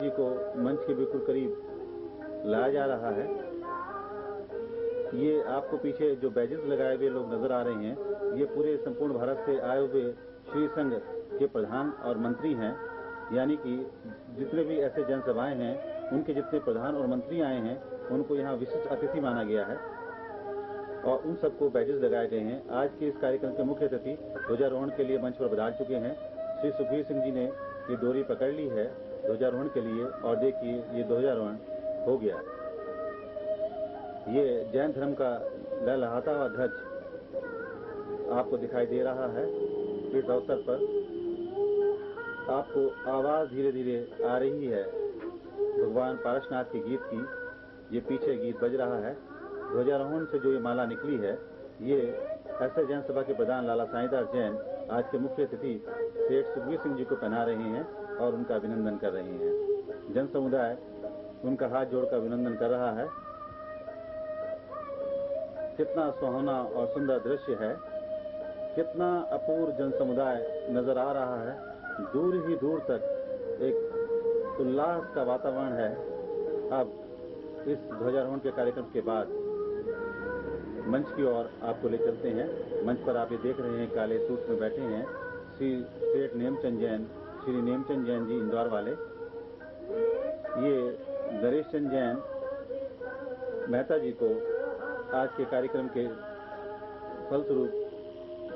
जी को मंच के बिल्कुल करीब लाया जा रहा है। ये आपको पीछे जो बैजेस लगाए हुए लोग नजर आ रहे हैं, ये पूरे संपूर्ण भारत से आए हुए श्री संघ के प्रधान और मंत्री हैं। यानी कि जितने भी ऐसे जनसभाएं हैं, उनके जितने प्रधान और मंत्री आए हैं, उनको यहाँ विशिष्ट अतिथि माना गया है और उन सबको बैजेस लगाए गए हैं। आज के इस कार्यक्रम के मुख्य अतिथि ध्वजारोहण के लिए मंच पर पधार चुके हैं। श्री सुखबीर सिंह जी ने ये डोरी पकड़ ली है ध्वजारोहण के लिए और देखिए ये ध्वजारोहण हो गया। ये जैन धर्म का लहलहाता हुआ ध्वज आपको दिखाई दे रहा है। इस अवसर पर आपको आवाज धीरे धीरे आ रही है भगवान पारसनाथ के गीत की। ये पीछे गीत बज रहा है। ध्वजारोहण से जो ये माला निकली है, ये ऐसे जैन सभा के प्रधान लाला साईदास जैन आज के मुख्य अतिथि सेठ सुखबीर सिंह जी को पहना रहे हैं और उनका अभिनंदन कर रहे हैं। जन समुदाय उनका हाथ जोड़कर अभिनंदन कर रहा है। कितना सुहावना और सुंदर दृश्य है, कितना अपूर्व जन समुदाय नजर आ रहा है। दूर ही दूर तक एक उल्लास का वातावरण है। अब इस ध्वजारोहण के कार्यक्रम के बाद मंच की ओर आपको ले चलते हैं। मंच पर आप ये देख रहे हैं काले सूट में बैठे हैं श्री सेठ नेमचंद जैन, श्री नेमचंद जैन जी इंदौर वाले। ये नरेश चंद जैन मेहता जी को आज के कार्यक्रम के फलस्वरूप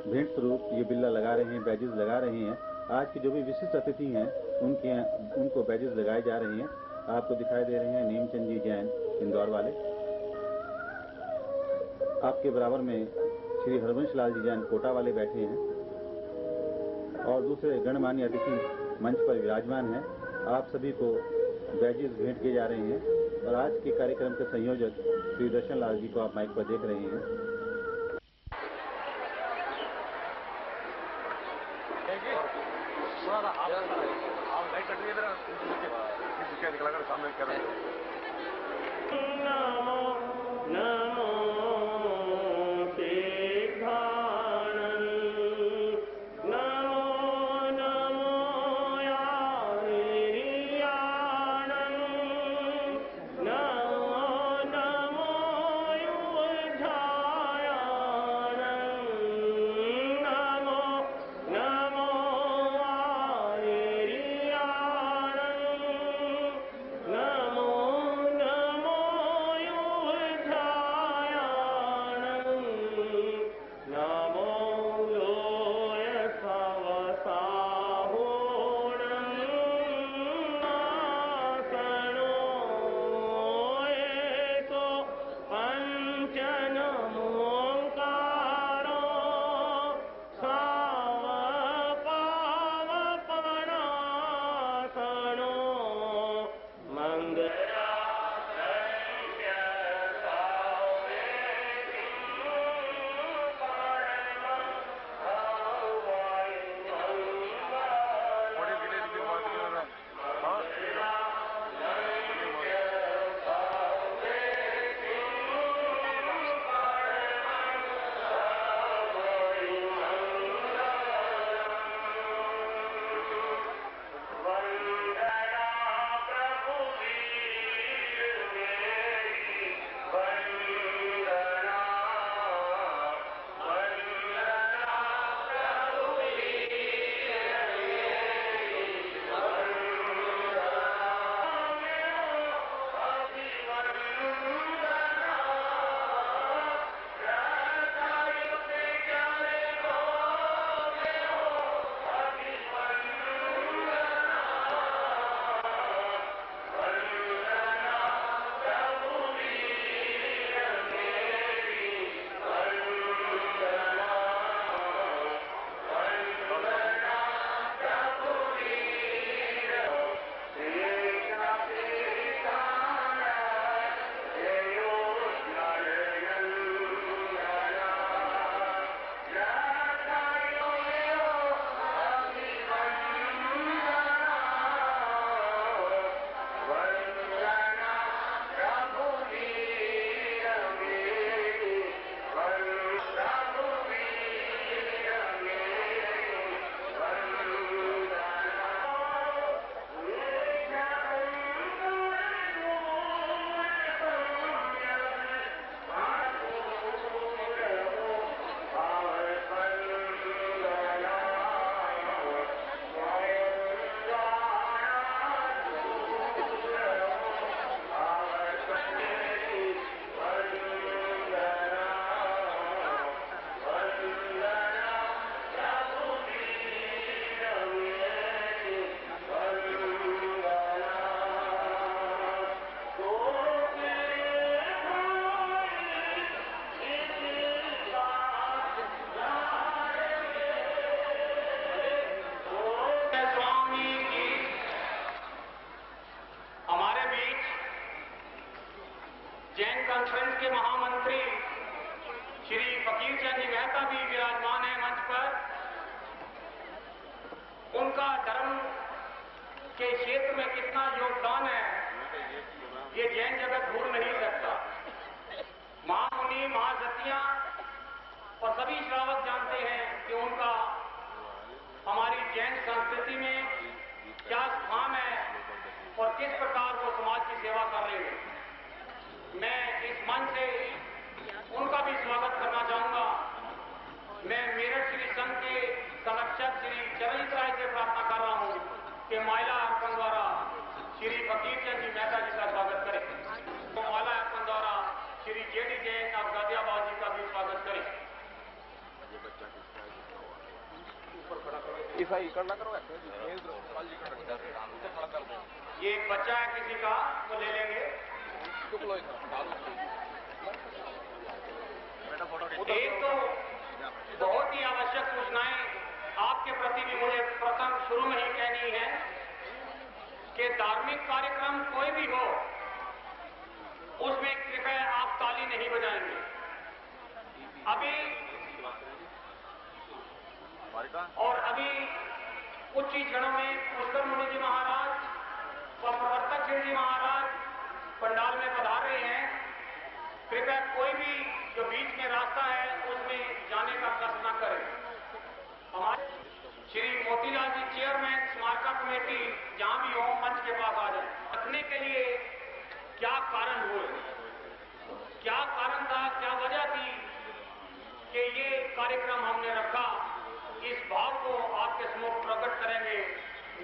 भेंट स्वरूप ये बिल्ला लगा रहे हैं, बैजेस लगा रहे हैं। आज के जो भी विशिष्ट अतिथि हैं उनको बैजेस लगाए जा रहे हैं। आपको दिखाई दे रहे हैं नेमचंद जी जैन इंदौर वाले। आपके बराबर में श्री हरवंश लाल जी जैन कोटा वाले बैठे हैं और दूसरे गणमान्य अतिथि मंच पर विराजमान हैं। आप सभी को बैजेस भेंट किए जा रहे हैं और आज के कार्यक्रम के संयोजक श्री दर्शन लाल जी को आप माइक पर देख रहे हैं। कॉन्फ्रेंस के महामंत्री श्री फकीर चंद जी मेहता भी विराजमान है मंच पर। उनका धर्म के क्षेत्र में कितना योगदान है ये जैन जगत भूल नहीं सकता। महामुनि महासतियां और सभी श्रावक जानते हैं कि उनका हमारी जैन संस्कृति में क्या स्थान है और किस प्रकार वो समाज की सेवा कर रहे हैं। मैं इस मंच से उनका भी स्वागत करना चाहूंगा। मैं मेरठ श्री संघ के संरक्षक श्री चरणजीत राय से प्रार्थना कर रहा हूं कि माला अर्पण द्वारा श्री फकीर चंद जी मेहता जी का स्वागत करें। तो माला अर्पण द्वारा श्री जेडी जैन और गाजियाबाद जी का भी स्वागत करें। करना करो ये एक बच्चा है किसी का, वो ले लेंगे। एक तो बहुत ही आवश्यक सूचनाएं आपके प्रति भी मुझे प्रथम शुरू में ही कहनी है कि धार्मिक कार्यक्रम कोई भी हो उसमें कृपया आप ताली नहीं बजाएंगे। अभी कुछ ही क्षणों में पुष्कर मुनि जी महाराज और प्रवर्तक जी महाराज पंडाल में पधार रहे हैं। कृपया कोई भी जो बीच में रास्ता है उसमें जाने का कष्ट न करें। हमारे श्री मोतीलाल जी चेयरमैन स्मारका कमेटी जहां भी हो मंच के पास आ जाए। रखने के लिए क्या कारण हुए, क्या कारण था, क्या वजह थी कि ये कार्यक्रम हमने रखा, इस भाव को आपके सम्मुख प्रकट करेंगे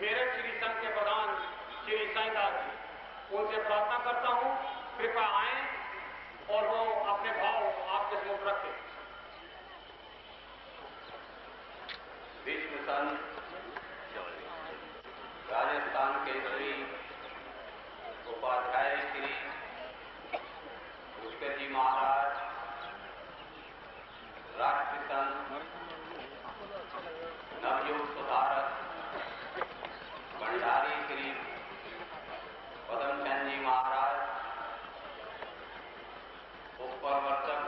मेरठ श्री संघ के प्रधान श्री साईदास जी। उनसे प्रार्थना करता हूं कृपया आए और वो अपने भाव आपके सम्मुख रखें। विश्व संघ राजस्थान के श्री उपाध्याय श्री पुष्कर जी महाराज, राष्ट्र संघ नवयुग सुधारक भंडारी श्री पदमचंद जी महाराज, उपप्रवर्तक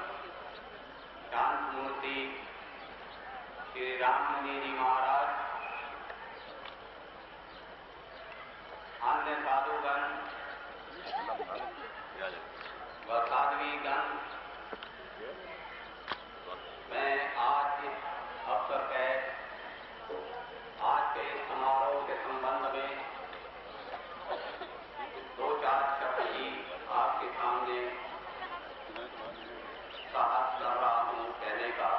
शांत मूर्ति श्री राममुनि जी महाराज, अन्य साधुगण व साध्वीगण, मैं आज इस अवसर पे आज के समारोह के संबंध में दो चार शब्द ही आपके सामने साहस कर रहा हूं कहने का।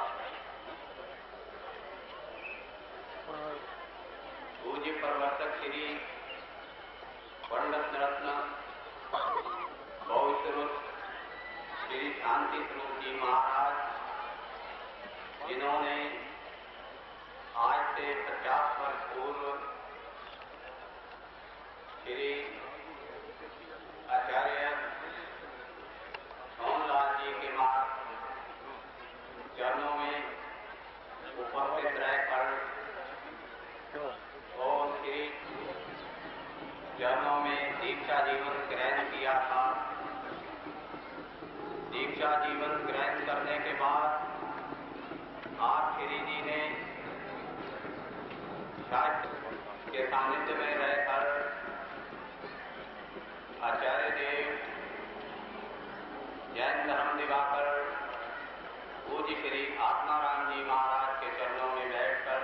पूज्य प्रवर्तक श्री पंडित रत्न बहुश्रुत श्री शांति स्वरूप जी महाराज, जिन्होंने आज से 50 वर्ष पूर्व श्री आचार्य सोमलाल जी के चरणों में उपस्थित रहकर और श्री चरणों में दीक्षा जीवन ग्रहण किया था। दीक्षा जीवन ग्रहण करने के बाद आप श्री जी ने शास्त्र के सानिध्य में रहकर आचार्य देव, जैन धर्म दिवाकर पूज्य श्री आत्माराम जी महाराज के चरणों में बैठकर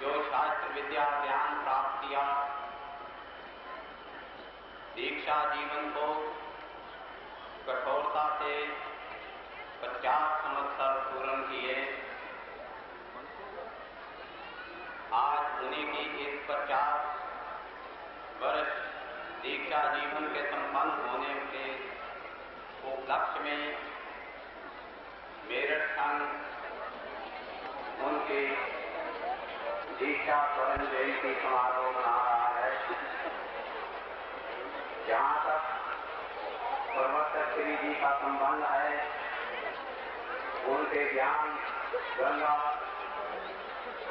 जो शास्त्र विद्या ज्ञान प्राप्त किया, दीक्षा जीवन को कठोरता से 50 संवत्सर पूर्ण किए। आज उन्हीं की इस 50 वर्ष दीक्षा जीवन के संपन्न होने के उपलक्ष्य में मेरठ संघ उनके दीक्षा स्वर्ण जयंती समारोह मना रहा है। जहां तक प्रवर्तक श्री जी का संबंध है, उनके ज्ञान गंगा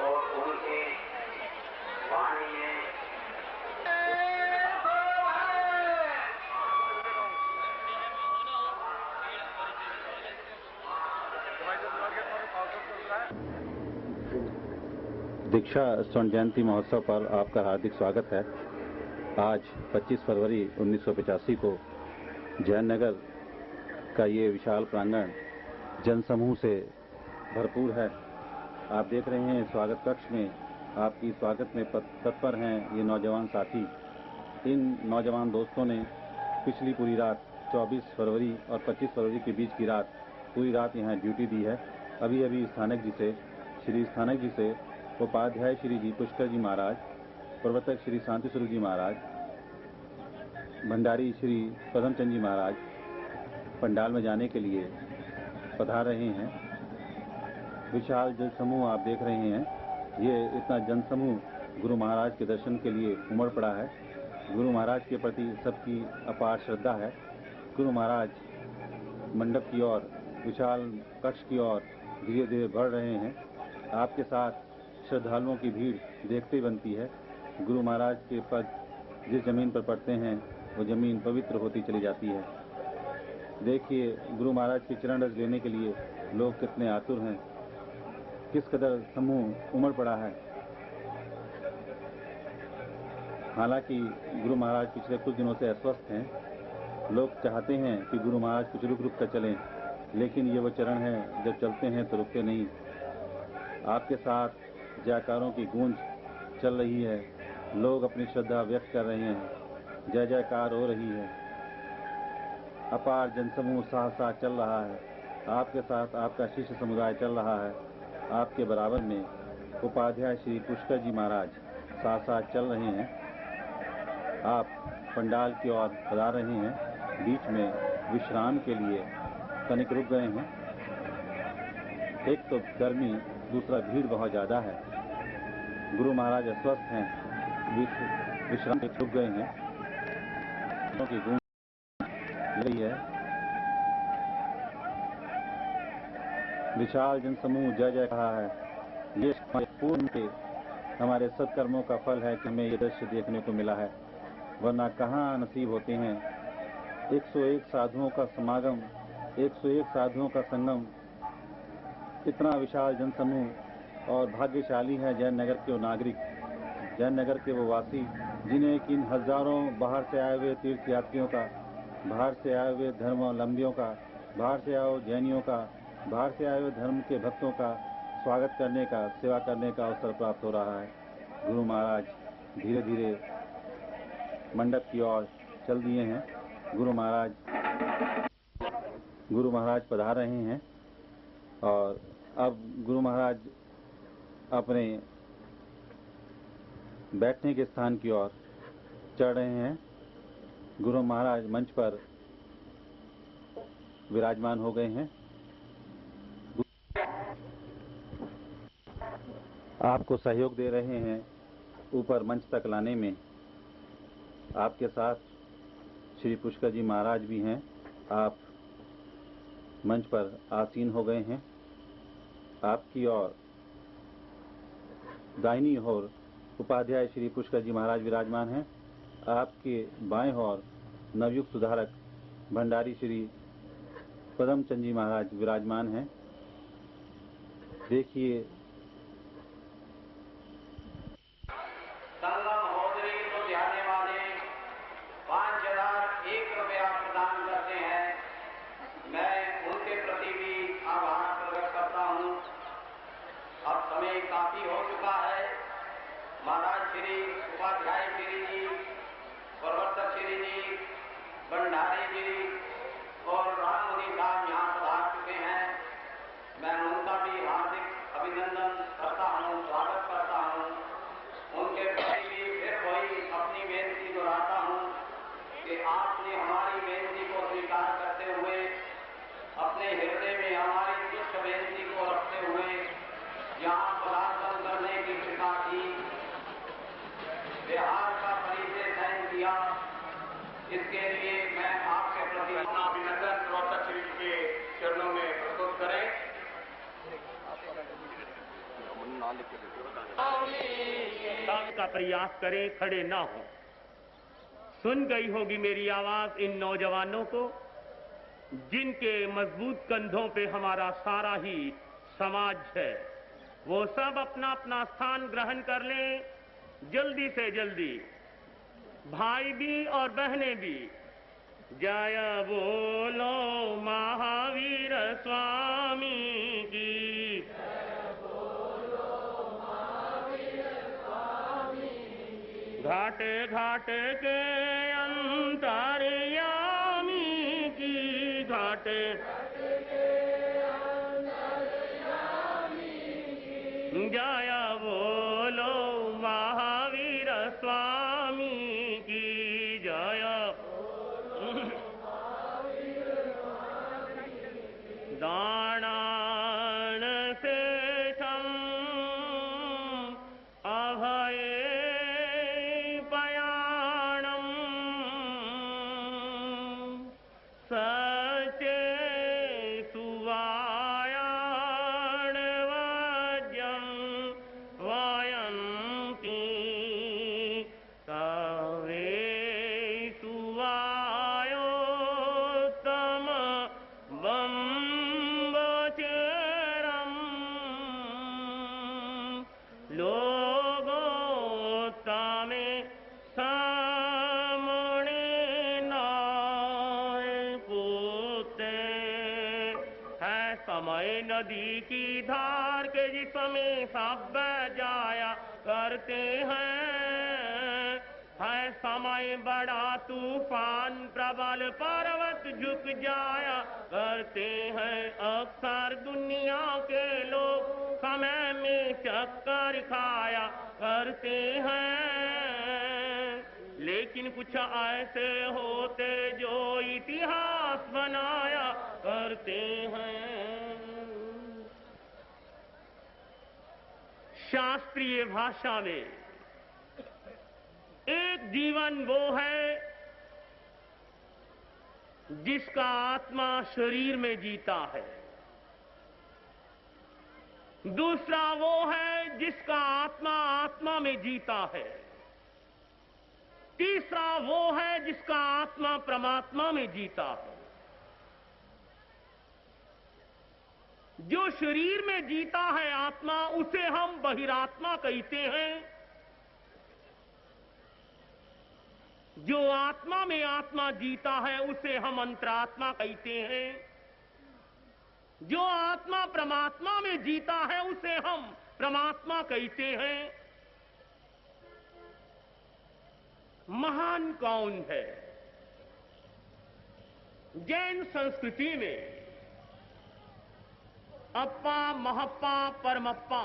और उनकी वाणी में दीक्षा स्वर्ण जयंती महोत्सव पर आपका हार्दिक स्वागत है। आज 25 फरवरी 1985 को जयनगर का ये विशाल प्रांगण जनसमूह से भरपूर है। आप देख रहे हैं स्वागत कक्ष में आपकी स्वागत में तत्पर हैं ये नौजवान साथी। इन नौजवान दोस्तों ने पिछली पूरी रात 24 फरवरी और 25 फरवरी के बीच की रात पूरी रात यहाँ ड्यूटी दी है। अभी अभी श्री स्थानक जी से उपाध्याय श्री जी पुष्कर जी महाराज, प्रवर्तक श्री शांति स्वरूप जी महाराज, भंडारी श्री पदमचंद जी महाराज पंडाल में जाने के लिए पधार रहे हैं। विशाल जनसमूह आप देख रहे हैं। ये इतना जनसमूह गुरु महाराज के दर्शन के लिए उमड़ पड़ा है। गुरु महाराज के प्रति सबकी अपार श्रद्धा है। गुरु महाराज मंडप की ओर, विशाल कक्ष की ओर धीरे धीरे बढ़ रहे हैं। आपके साथ श्रद्धालुओं की भीड़ देखते बनती है। गुरु महाराज के पद जिस जमीन पर पड़ते हैं वो जमीन पवित्र होती चली जाती है। देखिए गुरु महाराज के चरण रज लेने के लिए लोग कितने आतुर हैं, किस कदर समूह उमड़ पड़ा है। हालांकि गुरु महाराज पिछले कुछ दिनों से अस्वस्थ हैं। लोग चाहते हैं कि गुरु महाराज कुछ रुक रुक कर चलें, लेकिन ये वो चरण है जब चलते हैं तो रुकते नहीं। आपके साथ जयकारों की गूंज चल रही है। लोग अपनी श्रद्धा व्यक्त कर रहे हैं। जय जयकार हो रही है। अपार जनसमूह साथ चल रहा है। आपके साथ आपका शिष्य समुदाय चल रहा है। आपके बराबर में उपाध्याय श्री पुष्कर जी महाराज साथ चल रहे हैं। आप पंडाल की ओर पधार रहे हैं। बीच में विश्राम के लिए तनिक रुक गए हैं। एक तो गर्मी, दूसरा भीड़ बहुत ज़्यादा है। गुरु महाराज अस्वस्थ हैं, विश्राम के रुक गए हैं। की गूंज यही है। विशाल जनसमूह जय जय कहा है। ये पूर्ण के हमारे सत्कर्मों का फल है कि हमें ये दृश्य देखने को मिला है, वरना कहाँ नसीब होते हैं। 101 साधुओं का समागम, 101 साधुओं का संगम, इतना विशाल जनसमूह। और भाग्यशाली है जयनगर के वो नागरिक, जयनगर के वो वासी, जिन्हें कि इन हजारों बाहर से आए हुए तीर्थ यात्रियों का, बाहर से आए हुए धर्मावलंबियों का, बाहर से आए हुए जैनियों का, बाहर से आए हुए धर्म के भक्तों का स्वागत करने का, सेवा करने का अवसर प्राप्त हो रहा है। गुरु महाराज धीरे धीरे मंडप की ओर चल दिए हैं। गुरु महाराज पधार रहे हैं और अब गुरु महाराज अपने बैठने के स्थान की ओर चढ़ रहे हैं। गुरु महाराज मंच पर विराजमान हो गए हैं। आपको सहयोग दे रहे हैं ऊपर मंच तक लाने में। आपके साथ श्री पुष्कर जी महाराज भी हैं। आप मंच पर आसीन हो गए हैं। आपकी ओर दाहिनी ओर उपाध्याय श्री पुष्कर जी महाराज विराजमान हैं। आपके बाएं ओर नवयुक्त सुधारक भंडारी श्री पदमचंद जी महाराज विराजमान हैं। देखिए संगम होदरी को जाने वाले 5001 रुपया प्रदान करते हैं। मैं उनके प्रति भी आभार प्रकट करता हूँ। अब समय काफी हो चुका है। महाराज श्री उपाध्याय श्री जी, प्रवर्तक श्री जी, भंडारी जी और राममुनि साहब यहाँ पधार चुके हैं। मैं उनका भी हार्दिक अभिनंदन करता हूँ, स्वागत करता हूँ। उनके प्रति भी फिर वही अपनी बेनती दोहराता हूँ कि आपने हमारी बेनती को स्वीकार करते हुए, अपने हृदय में हमारी तुच्छ बेनती को रखते हुए यहाँ पदार्पण करने की कृपा की, बिहार का परिचय चयन किया। इसके लिए मैं आपके प्रति अपना अभिनंदन प्रवर्तक श्री जी के चरणों में प्रस्तुत करें। का प्रयास करें, खड़े ना हो। सुन गई होगी मेरी आवाज इन नौजवानों को, जिनके मजबूत कंधों पे हमारा सारा ही समाज है। वो सब अपना अपना स्थान ग्रहण कर लें जल्दी से जल्दी, भाई भी और बहनें भी। जय बोलो महावीर स्वामी की, घाट घाट के अंतर्यामी की, घाट जय बोलो महावीर स्वामी की जय। दानान शेषम अभये पयाणम सचे सुवायाण वज्यं वयन्ति तवे सुवायोत्तम बम्बचेरम लोगोत्तमे सामने नाय पूते। है समय नदी की धार के जिसमें सब जाया करते हैं, है समय बड़ा तूफान प्रबल पर्वत झुक जाया करते हैं। अक्सर दुनिया के लोग समय में चक्कर खाया करते हैं, लेकिन कुछ ऐसे होते जो इतिहास बनाया करते हैं। शास्त्रीय भाषा में एक जीवन वो है जिसका आत्मा शरीर में जीता है, दूसरा वो है जिसका आत्मा आत्मा में जीता है, तीसरा वो है जिसका आत्मा परमात्मा में जीता है। जो शरीर में जीता है आत्मा, उसे हम बहिरात्मा कहते हैं। जो आत्मा में आत्मा जीता है उसे हम अंतरात्मा कहते हैं। जो आत्मा परमात्मा में जीता है उसे हम परमात्मा कहते हैं। महान कौन है? जैन संस्कृति में अप्पा, महप्पा, परमप्पा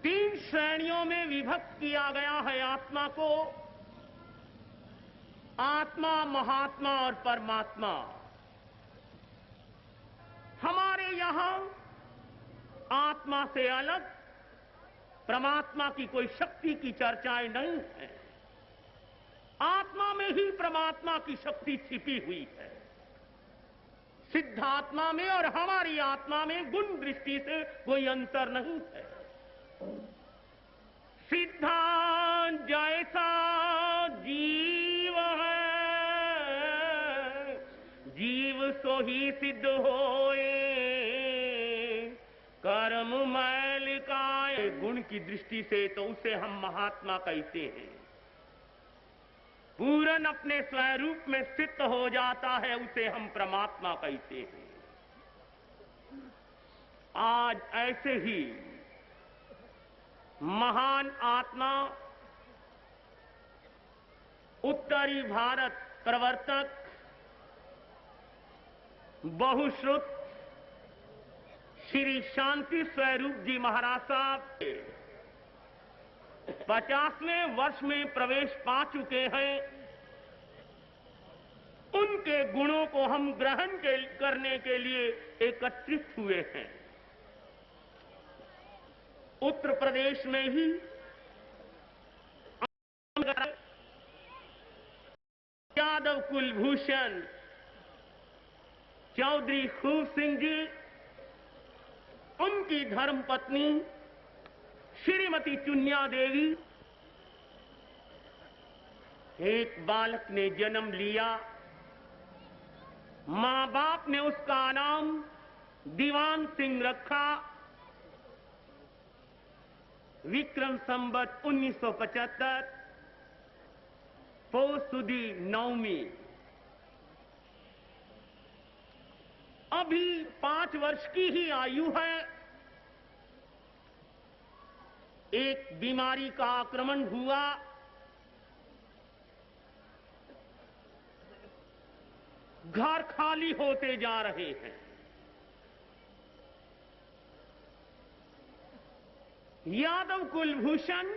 तीन श्रेणियों में विभक्त किया गया है आत्मा को। आत्मा, महात्मा और परमात्मा। हमारे यहां आत्मा से अलग परमात्मा की कोई शक्ति की चर्चाएं नहीं है। आत्मा में ही परमात्मा की शक्ति छिपी हुई है। सिद्धात्मा में और हमारी आत्मा में गुण दृष्टि से कोई अंतर नहीं है। सिद्धांत जैसा जीव है, जीव सो ही सिद्ध होए। कर्म मैल काए गुण की दृष्टि से तो उसे हम महात्मा कहते हैं। पूरन अपने स्वरूप में स्थित हो जाता है, उसे हम परमात्मा कहते हैं। आज ऐसे ही महान आत्मा उत्तरी भारत प्रवर्तक बहुश्रुत श्री शांति स्वरूप जी महाराज साहब 50वें वर्ष में प्रवेश पा चुके हैं। उनके गुणों को हम ग्रहण करने के लिए एकत्रित हुए हैं। उत्तर प्रदेश में ही यादव कुलभूषण चौधरी खूब सिंह जी, उनकी धर्मपत्नी श्रीमती चुनिया देवी, एक बालक ने जन्म लिया। मां बाप ने उसका नाम दीवान सिंह रखा। विक्रम संवत 1975 पौष सुदी 9वीं। अभी 5 वर्ष की ही आयु है। एक बीमारी का आक्रमण हुआ। घर खाली होते जा रहे हैं। यादव कुलभूषण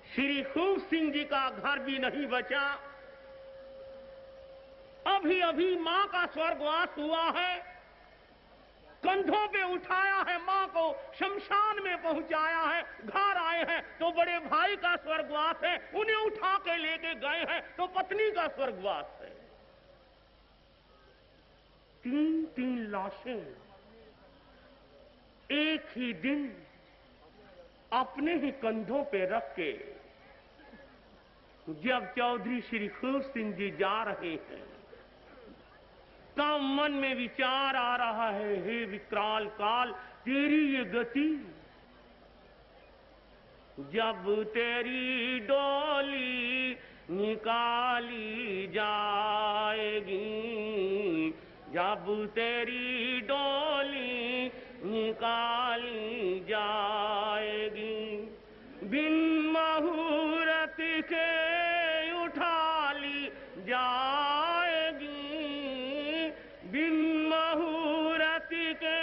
श्री खूब सिंह जी का घर भी नहीं बचा। अभी अभी मां का स्वर्गवास हुआ है। कंधों पे उठाया है, मां को शमशान में पहुंचाया है। घर आए हैं तो बड़े भाई का स्वर्गवास है, उन्हें उठा के लेके गए हैं तो पत्नी का स्वर्गवास है। 3-3 लाशें एक ही दिन अपने ही कंधों पे रख के जब चौधरी श्री खूब सिंह जी जा रहे हैं तो मन में विचार आ रहा है, हे विकराल काल तेरी ये गति। जब तेरी डोली निकाली जाएगी, जब तेरी डोली निकाली जाएगी, बिन मुहूर्त के उठा ली जाएगी, बिन मुहूर्त के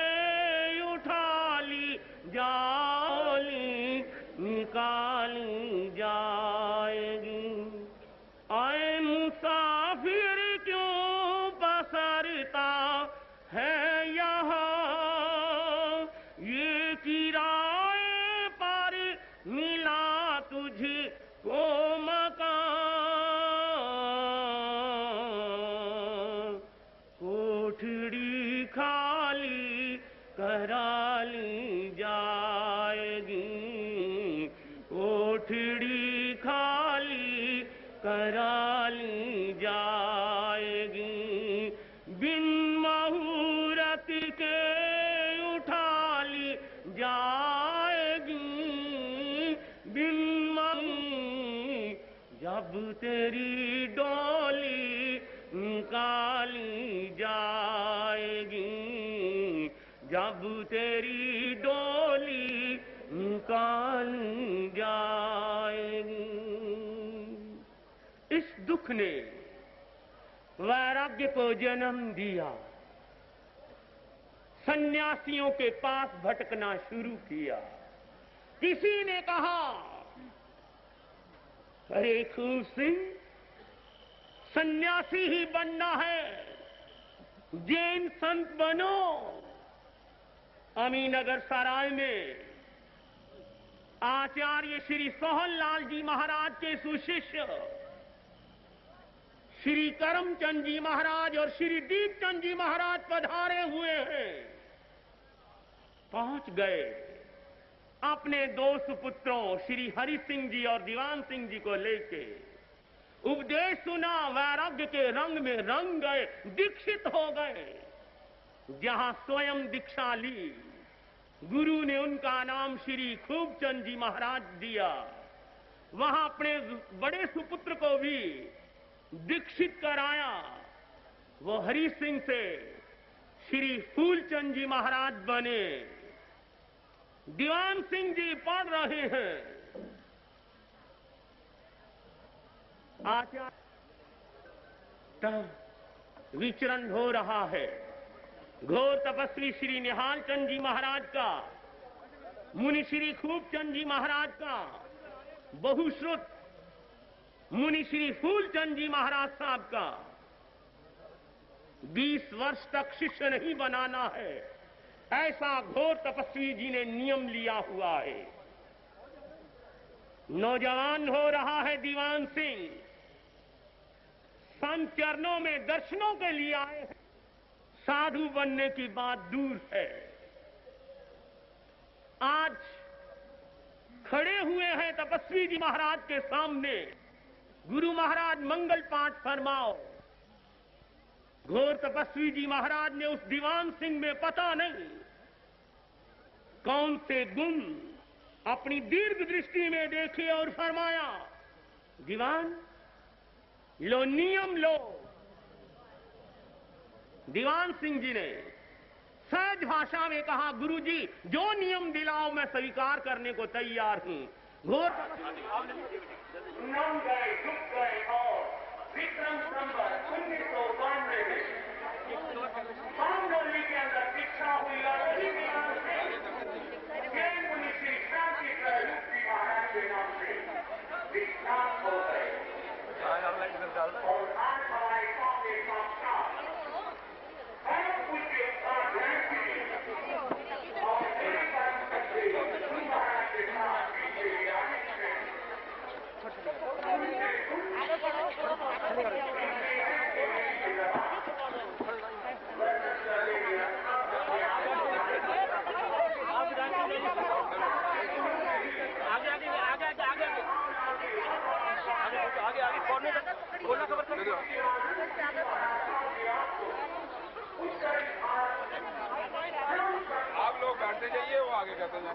उठा ली जाली निकाली जाएगी। आए मुसाफिर क्यों पसरता है यहाँ, ये किराए पर मिला तुझको मकान, कोठड़ी खाली करा ली जाएगी, कोठड़ी खाली करा ली जाएगी, बिन मुहूर्त के उठा ली जाएगी, बिन जब तेरी डोली निकाली जाएगी, जब तेरी डोली निकाली जाएगी। इस दुख ने वैराग्य को जन्म दिया। सन्यासियों के पास भटकना शुरू किया। किसी ने कहा, अरे खूब सिंह सन्यासी ही बनना है, जैन संत बनो। अमीनगर सराय में आचार्य श्री सोहनलाल जी महाराज के सुशिष्य श्री करमचंद जी महाराज और श्री दीपचंद जी महाराज पधारे हुए हैं। पहुंच गए, अपने 2 सुपुत्रों श्री हरि सिंह जी और दीवान सिंह जी को लेके उपदेश सुना, वैराग्य के रंग में रंग गए, दीक्षित हो गए। जहां स्वयं दीक्षा ली, गुरु ने उनका नाम श्री खूबचंद जी महाराज दिया। वहां अपने बड़े सुपुत्र को भी दीक्षित कराया। वो हरि सिंह से श्री फूलचंद जी महाराज बने। दीवान सिंह जी पढ़ रहे हैं। आचार्य विचरण हो रहा है। घोर तपस्वी श्री निहाल चंद जी महाराज का, मुनि श्री खूबचंद जी महाराज का, बहुश्रुत मुनि श्री फूलचंद जी महाराज साहब का 20 वर्ष तक शिष्य नहीं बनाना है, ऐसा घोर तपस्वी जी ने नियम लिया हुआ है। नौजवान हो रहा है दीवान सिंह, संत चरणों में दर्शनों के लिए आए हैं। साधु बनने की बात दूर है। आज खड़े हुए हैं तपस्वी जी महाराज के सामने। गुरु महाराज मंगल पाठ फरमाओ। घोर तपस्वी जी महाराज ने उस दीवान सिंह में पता नहीं कौन से गुण अपनी दीर्घ दृष्टि में देखे और फरमाया, दीवान लो नियम लो। दीवान सिंह जी ने सहज भाषा में कहा, गुरुजी जो नियम दिलाओ मैं स्वीकार करने को तैयार हूं। घोर नम गए, झुक गए और विक्रम संवत 1992 में बांगरवी के अंदर शिक्षा हुई और वही विधान से जैन मुनि श्री शांति रूप जी महाराज के नाम से विख्यात हो गए। और आज हमारे सामने साक्षात परम पूज्य उपाध्याय श्री और मेरे परम सत्य गुरु महाराज के साथ पीछे विराजित हैं। आप लोग बैठते जाइए, वो आगे करते जाइए।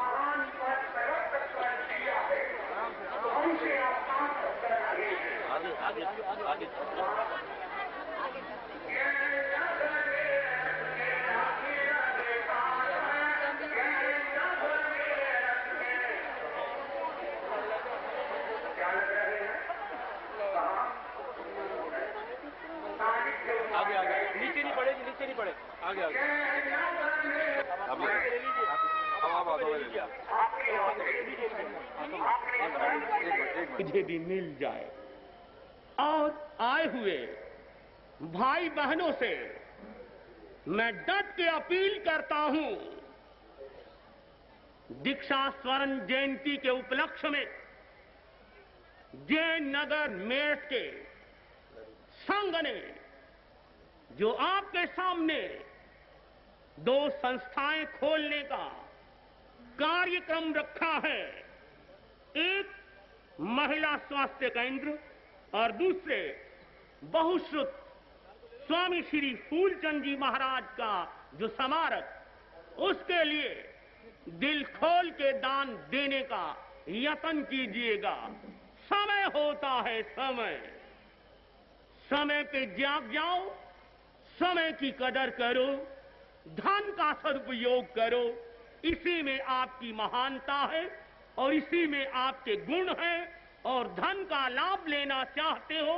आगे आगे आगे आगे आगे नीचे नहीं पड़ेगी, नीचे नहीं पड़े, आगे आगे मुझे भी मिल जाए। और आए हुए भाई बहनों से मैं डट के अपील करता हूं, दीक्षा स्वर्ण जयंती के उपलक्ष्य में जैन नगर मेरठ के संघ ने जो आपके सामने 2 संस्थाएं खोलने का कार्यक्रम रखा है, एक महिला स्वास्थ्य केंद्र और दूसरे बहुश्रुत स्वामी श्री फूलचंद जी महाराज का जो स्मारक, उसके लिए दिल खोल के दान देने का यत्न कीजिएगा। समय होता है, समय पे जाग जाओ, समय की कदर करो, धन का सदुपयोग करो। इसी में आपकी महानता है और इसी में आपके गुण हैं। और धन का लाभ लेना चाहते हो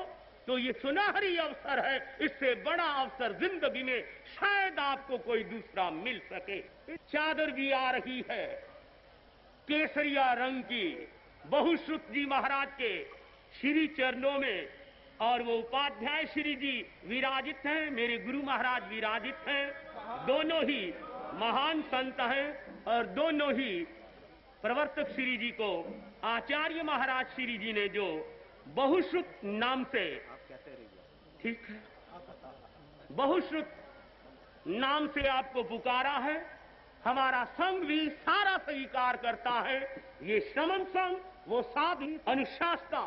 तो ये सुनहरी अवसर है, इससे बड़ा अवसर जिंदगी में शायद आपको कोई दूसरा मिल सके। चादर भी आ रही है केसरिया रंग की, बहुश्रुत जी महाराज के श्री चरणों में, और वो उपाध्याय श्री जी विराजित हैं, मेरे गुरु महाराज विराजित हैं। दोनों ही महान संत हैं और दोनों ही प्रवर्तक श्री जी को आचार्य महाराज श्री जी ने जो बहुश्रुत नाम से, ठीक है, बहुश्रुत नाम से आपको पुकारा है। हमारा संघ भी सारा स्वीकार करता है। ये श्रमण संघ, वो साधु अनुशासता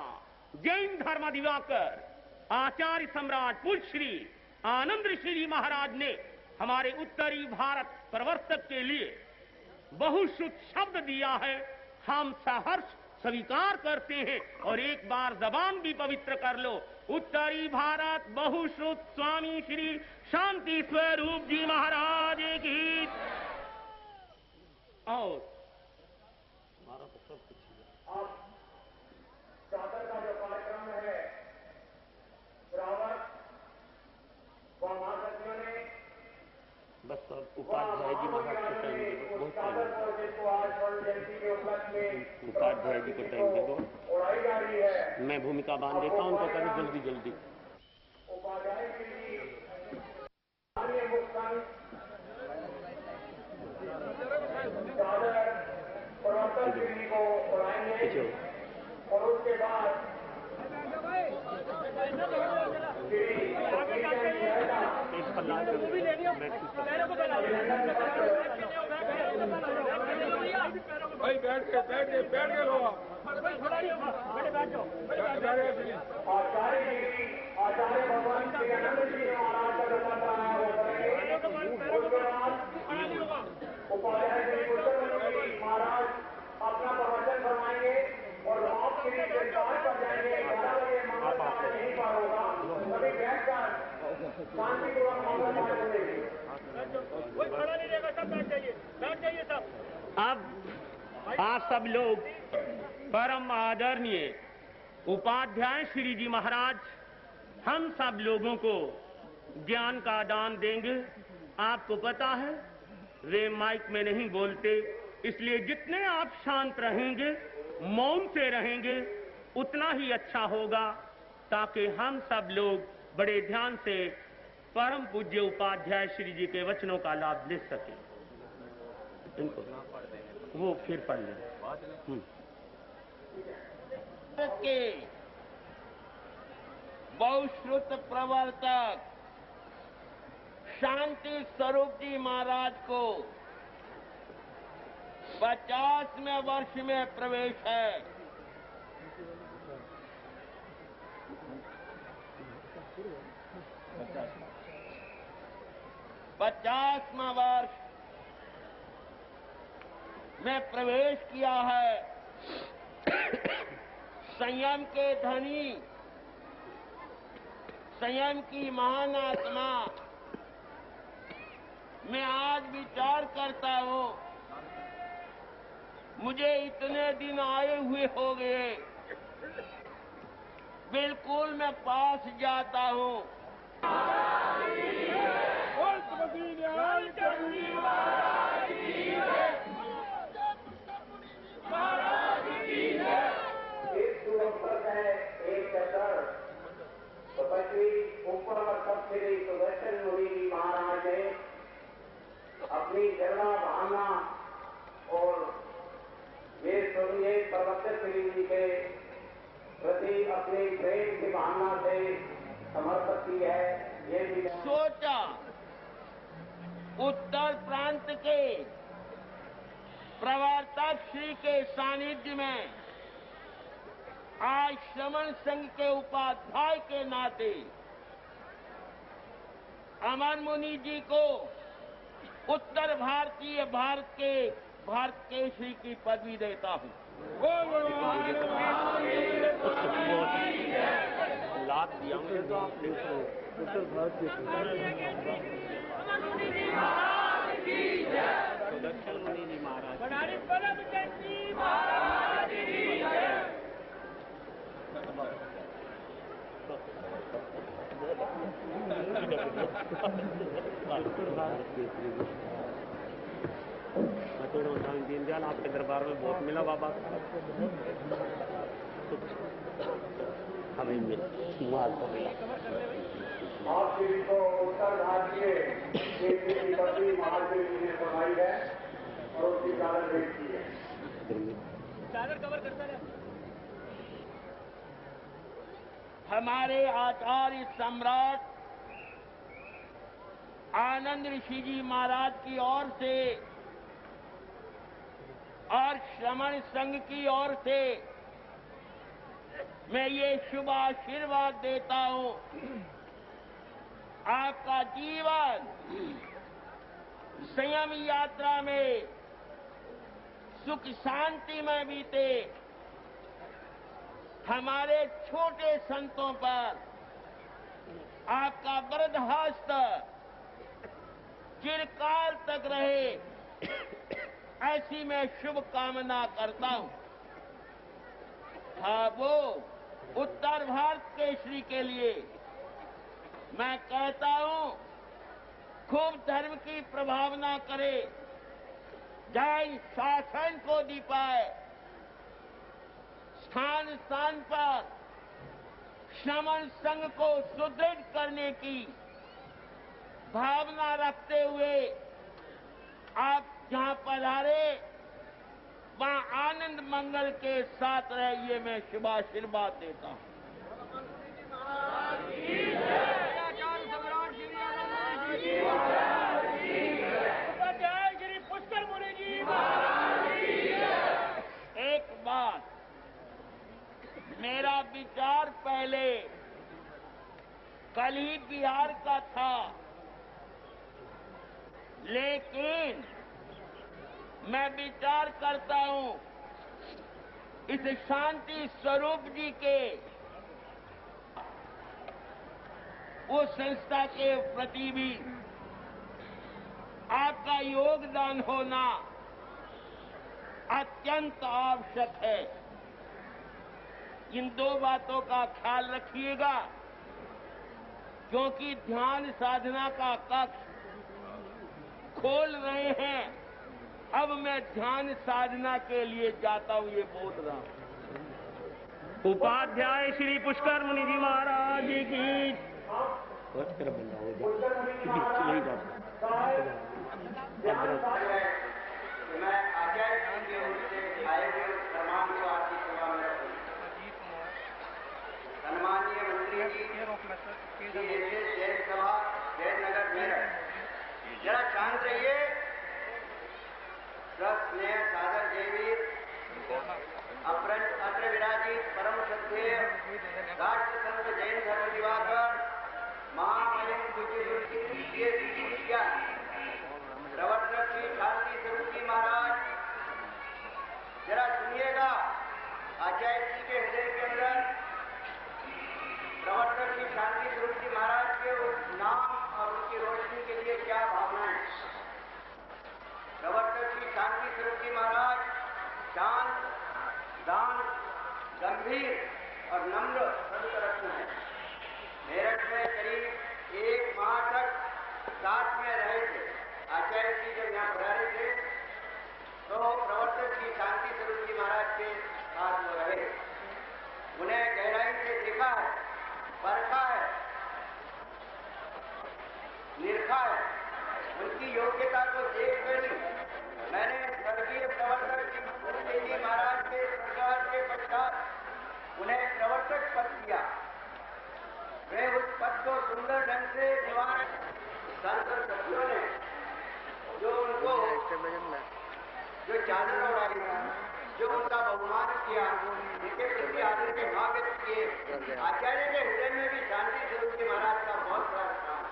जैन धर्म दिवाकर आचार्य सम्राट पूज्य श्री आनंद ऋषि जी महाराज ने हमारे उत्तरी भारत प्रवर्तक के लिए बहुश्रुत शब्द दिया है। हम सहर्ष स्वीकार करते हैं। और एक बार जबान भी पवित्र कर लो, उत्तरी भारत बहुश्रुत स्वामी श्री शांति स्वरूप जी महाराज की। और हमारा तो सब कुछ है। चादर का जो कार्यक्रम है, रावत व महासचियों ने बस उपाध्याय जी महाराज को टाइम दे दो, बहुत टाइम उपाध्याय जी को टाइम दे दो, उड़ाई जा रही है। मैं भूमिका बांध देता हूं, उनको करो जल्दी जल्दी। उपाध्याय जी स्थानीय मुख्तान चादर प्रवर्तक श्री को उड़ाएंगे और उसके बाद भाई बैठ के लो आप। आचार्य भगवान श्री आनंद जी महाराज का जो मंत्र है वो करेंगे। उसके बाद उपाध्याय श्री महाराज अपना शांतिपूर्वक मंगल पाठ करेंगे। कोई खड़ा नहीं रहेगा, सब बैठ जाइए सब। अब आप सब लोग परम आदरणीय उपाध्याय श्री जी महाराज हम सब लोगों को ज्ञान का दान देंगे। आपको पता है वे माइक में नहीं बोलते, इसलिए जितने आप शांत रहेंगे, मौन से रहेंगे, उतना ही अच्छा होगा, ताकि हम सब लोग बड़े ध्यान से परम पूज्य उपाध्याय श्री जी के वचनों का लाभ ले सकें। इनको वो फिर पढ़ लें। के बहुश्रुत प्रवर्तक शांति स्वरूप जी महाराज को 50वें वर्ष में प्रवेश है। पचासवां वर्ष में प्रवेश किया है। संयम के धनी, संयम की महान आत्मा, मैं आज विचार करता हूं, मुझे इतने दिन आए हुए हो गए, बिल्कुल मैं पास जाता हूं। तो पश्चिमी ऊपर श्री सुदर्शन मुनि जी महाराज ने अपनी जगह भावना और ये सुनिए प्रवक्ता श्री जी के प्रति अपनी प्रेम की भावना से समर्पित की है। ये भी सोचा उत्तर प्रांत के प्रवर्तक श्री के सानिध्य में आज श्रमण संघ के उपाध्याय के नाते अमर मुनि जी को उत्तर भारतीय भारत केसरी की पदवी देता हूं। लाभ दिया उत्तर भारत के सुदर्शन मुनि जी महाराज दीनदयाल आपके दरबार में बहुत मिला बाबा, हमें माल तो मिला। आप श्री को उत्तर भारतीय केसरी की पदवी महादेव जी ने बनाई है और उसकी चादर भेंट की है। चादर कवर करता है। हमारे आचार्य सम्राट आनंद ऋषि जी महाराज की ओर से और श्रमण संघ की ओर से मैं ये शुभ आशीर्वाद देता हूं, आपका जीवन संयम यात्रा में सुख शांति में बीते। हमारे छोटे संतों पर आपका वरद हस्त चिरकाल तक रहे, ऐसी मैं शुभ कामना करता हूं। हाँ, वो उत्तर भारत केसरी के लिए मैं कहता हूं, खूब धर्म की प्रभावना करे, जैन शासन को दीपाए, स्थान स्थान पर श्रमण संघ को सुदृढ़ करने की भावना रखते हुए आप जहां पधारे वहां आनंद मंगल के साथ रहिए, मैं शुभ आशीर्वाद देता हूं। पुष्कर मुनि जी एक बात, मेरा विचार पहले कल ही बिहार का था, लेकिन मैं विचार करता हूं इस शांति स्वरूप जी के उस संस्था के प्रति भी आपका योगदान होना अत्यंत आवश्यक है। इन दो बातों का ख्याल रखिएगा, क्योंकि ध्यान साधना का कक्ष खोल रहे हैं। अब मैं ध्यान साधना के लिए जाता हूं, ये बोल रहा हूं। उपाध्याय श्री पुष्कर मुनि जी महाराज की। मैं आचार्य जी के ओर से आए हुए सम्मान को आपकी सेवा में रखूं। सम्मानीय मंत्री जी, जैन सभा जयनगर मेरठ, जरा शांत रहिए। स्नेह सादर जयवीर अत्र विराजित परम श्रद्धेय राष्ट्र संत जैन धर्म दिवाकर महामहिम प्रवर्तक श्री शांति स्वरूप जी महाराज, जरा सुनिएगा। आचार्य जी के हृदय के अंदर प्रवर्तक श्री शांति स्वरूप जी महाराज के उस नाम और उसकी रोशनी के लिए क्या भावनाएं। प्रवर्तक श्री शांति स्वरूप जी महाराज शांत, दान, गंभीर और नम्र संत रत्न है। मेरठ में करीब 1 माह तक साथ में रहे थे। आचार्य जी जब यहाँ पधारे थे तो प्रवर्तक श्री शांति स्वरूप जी महाराज के साथ वो रहे। उन्हें गहराई से देखा है, परखा है, निरखा है। उनकी योग्यता को देख कर मैंने स्वर्गीय प्रवर्तक जी महाराज के सरकार के पश्चात उन्हें प्रवर्तक पद दिया। वे उस पद को सुंदर ढंग से निभाए। संत सत्संगों ने जो उनको जो चादर उड़ाई, जो उनका बहुमान किया, उनके प्रति आदर के भाव व्यक्त किए। आचार्य के हृदय में भी शांति स्वरूप जी महाराज का बहुत बड़ा स्थान है।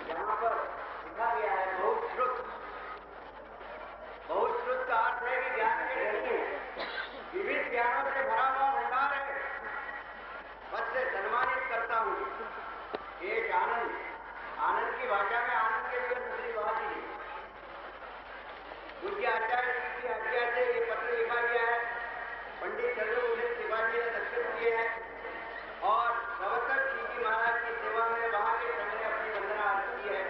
यहाँ पर लिखा गया है बहुश्रुत। बहुश्रुत का अर्थ है कि ज्ञान के धनी है, विविध ज्ञानों से भरा हुआ भंडार है। बस से सम्मानित करता हूँ। एक आनंद, आनंद की भाषा में आनंद के लिए दूसरी बात ही। पूज्य आचार्य जी की आज्ञा से ये पत्र लिखा गया है। पंडित चंद्रभूषण त्रिपाठी ने दस्तखत किए हैं और प्रवर्तक जी महाराज की सेवा में वहां के संघ ने अपनी वंदना अर्पित की है।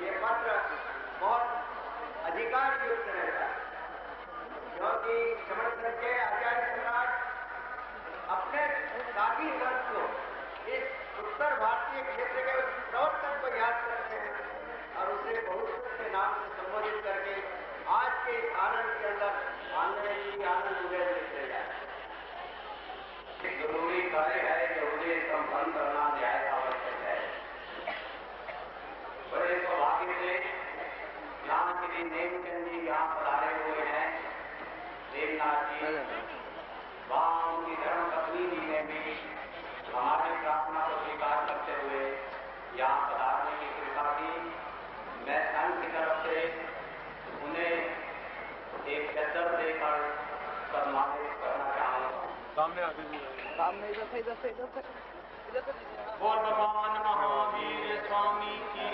ये पत्र बहुत अधिकार युक्त रहता है, क्योंकि समर्थ के आचार्य सम्राट अपने साथी वर्ग को इस उत्तर भारतीय क्षेत्र के प्रवर्तक को याद करते हैं और उसे बहुत के नाम से संबोधित करके आज के आनंद के अंदर आनंद उदय देते जाए। जरूरी कार्य है कि उन्हें संपन्न करना न्याय आवश्यक है। बड़े सौभाग्य से यहाँ श्री नेमचंद जी यहाँ पधारे हुए हैं। देवनाथ जी, वहाँ उनकी धर्म पत्नी जी ने भी हमारी प्रार्थना को स्वीकार करते हुए यहाँ पधारने की कृपा की। मैं संघ की तरफ से उन्हें एक चद्दर देकर सम्मानित करना चाहूँगा। सामने इधर से बोल भगवान महावीर स्वामी की